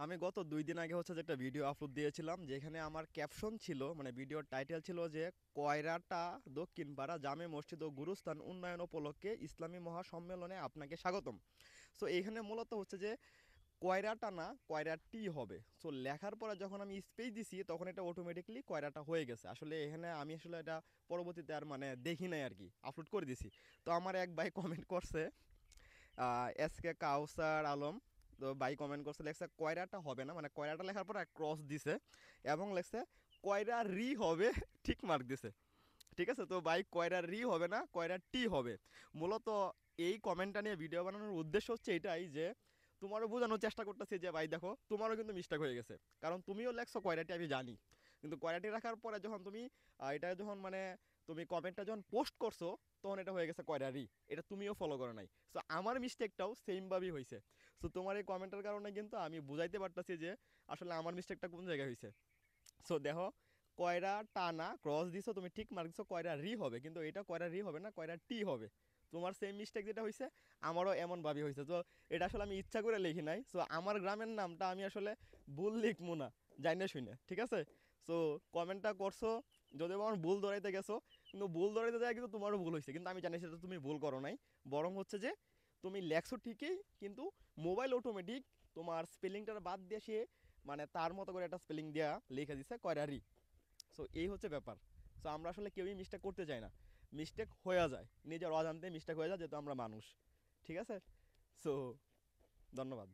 আমি গত ২ দিন আগে হচ্ছে যে একটা ভিডিও আপলোড দিয়েছিলাম যেখানে আমার ক্যাপশন ছিল মানে ভিডিওর টাইটেল ছিল যে কয়রাটা দক্ষিণ পাড়া জামে মসজিদ ও গুরুস্থান উন্নয়ন উপলক্ষে ইসলামী মহাসম্মেলনে আপনাকে স্বাগতম। সো এইখানে মূলত হচ্ছে যে কয়রাটা না কয়রাটি হবে। সো লেখার পরে যখন আমি স্পেস দিছি তখন এটা অটোমেটিকলি কয়রাটা হয়ে গেছে। আসলে এখানে আমি আসলে এটা পরবর্তীতে আর মানে দেখি নাই আর কি, আপলোড করে দিছি। তো আমার এক ভাই কমেন্ট করছে, এস কে কাউসার আলম। তো ভাই কমেন্ট করছে, লেখছে কয়রাটা হবে না, মানে কয়রাটা লেখার পর ক্রস দিছে এবং লেখছে কয়রা রি হবে, ঠিক মার্ক দিছে। ঠিক আছে, তো ভাই কয়রা রি হবে না কয়রা টি হবে। মূলত এই কমেন্টটা নিয়ে ভিডিও বানানোর উদ্দেশ্য হচ্ছে এটাই যে তোমারও বোঝানোর চেষ্টা করতেছি যে ভাই দেখো তোমারও কিন্তু মিস্টেক হয়ে গেছে। কারণ তুমিও লেখছো কয়রাটি, আমি জানি, কিন্তু কয়রাটি রাখার পরে যখন তুমি এটা যখন মানে তুমি কমেন্টটা যখন পোস্ট করছো তখন এটা হয়ে গেছে কয়রারি। এটা তুমিও ফলো করো নাই। সো আমার মিস্টেকটাও সেমভাবেই হয়েছে। সো তোমার এই কমেন্টের কারণে কিন্তু আমি বুঝাইতে পারতেছি যে আসলে আমার মিস্টেকটা কোন জায়গায় হয়েছে। সো দেখো, কয়রা টানা ক্রস দিছো, তুমি ঠিক মার্ক দিছো কয়রা রি হবে, কিন্তু এটা কয়রা রি হবে না কয়রা টি হবে। তোমার সেম মিস্টেক যেটা হয়েছে আমারও এমনভাবেই হয়েছে। তো এটা আসলে আমি ইচ্ছা করে লিখি নাই। সো আমার গ্রামের নামটা আমি আসলে ভুল লিখবো না, জানি না শুনে, ঠিক আছে। সো কমেন্টটা করছো, যদিও আমার ভুল ধরাইতে গেছো, কিন্তু ভুল ধরাইতে যায় কিন্তু তোমারও ভুল হয়েছে, কিন্তু আমি জানি সেটা তুমি ভুল করো নাই। বরং হচ্ছে যে তুমি লেখছো ঠিকই, কিন্তু মোবাইল অটোমেটিক তোমার স্পেলিংটার বাদ দিয়ে সে মানে তার মতো করে একটা স্পেলিং দেওয়া লিখে দিছে কয়রারি। সো এই হচ্ছে ব্যাপার। সো আমরা আসলে কেউই মিস্টেক করতে চাই না, মিস্টেক হয়ে যায়, নিজের অজান্তে মিস্টেক হয়ে যায়, যেহেতু আমরা মানুষ। ঠিক আছে। সো ধন্যবাদ।